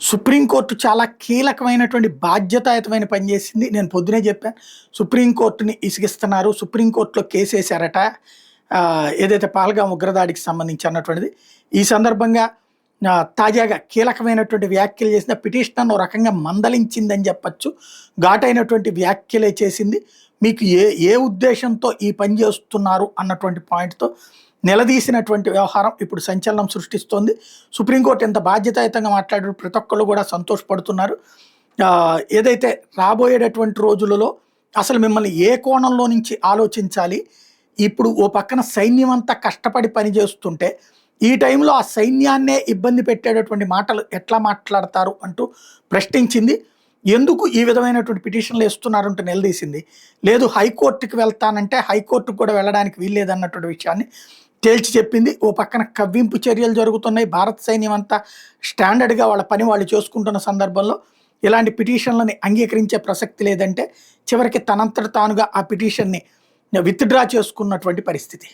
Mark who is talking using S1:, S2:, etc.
S1: Supreme court చాలా కీలకమైనటువంటి బాధ్యతాయుతమైన పని చేసింది. నేను పొద్దునే చెప్పాను. సుప్రీంకోర్టుని ఇసిగిస్తున్నారు. సుప్రీంకోర్టులో కేసేశారట. ఏదైతే పహల్గాం ఉగ్రదాడికి సంబంధించి అన్నటువంటిది. ఈ సందర్భంగా తాజాగా కీలకమైనటువంటి వ్యాఖ్యలు చేసిన పిటిషనర్‌ను ఓ రకంగా మందలించిందని చెప్పొచ్చు. ఘాటైనటువంటి వ్యాఖ్యలే చేసింది. మీకు ఏ ఏ ఉద్దేశంతో ఈ పని చేస్తున్నారు అన్నటువంటి పాయింట్‌తో నిలదీసినటువంటి వ్యవహారం ఇప్పుడు సంచలనం సృష్టిస్తోంది. సుప్రీంకోర్టు ఎంత బాధ్యతాయుతంగా మాట్లాడారు, ప్రతి ఒక్కళ్ళు కూడా సంతోషపడుతున్నారు. ఏదైతే రాబోయేటటువంటి రోజులలో అసలు మిమ్మల్ని ఏ కోణంలో నుంచి ఆలోచించాలి, ఇప్పుడు ఓ పక్కన సైన్యం అంతా కష్టపడి పనిచేస్తుంటే ఈ టైంలో ఆ సైన్యాన్నే ఇబ్బంది పెట్టేటటువంటి మాటలు ఎట్లా మాట్లాడతారు అంటూ ప్రశ్నించింది. ఎందుకు ఈ విధమైనటువంటి పిటిషన్లు వేస్తున్నారంటూ నిలదీసింది. లేదు హైకోర్టుకి వెళ్తానంటే హైకోర్టుకు కూడా వెళ్ళడానికి వీల్లేదన్నటువంటి విషయాన్ని తేల్చి చెప్పింది. ఓ పక్కన కవ్వింపు చర్యలు జరుగుతున్నాయి. భారత సైన్యం అంతా స్టాండర్డ్గా వాళ్ళ పని వాళ్ళు చేసుకుంటున్న సందర్భంలో ఇలాంటి పిటిషన్లని అంగీకరించే ప్రసక్తి లేదంటే చివరికి తనంతట తానుగా ఆ పిటిషన్ని విత్డ్రా చేసుకున్నటువంటి పరిస్థితి.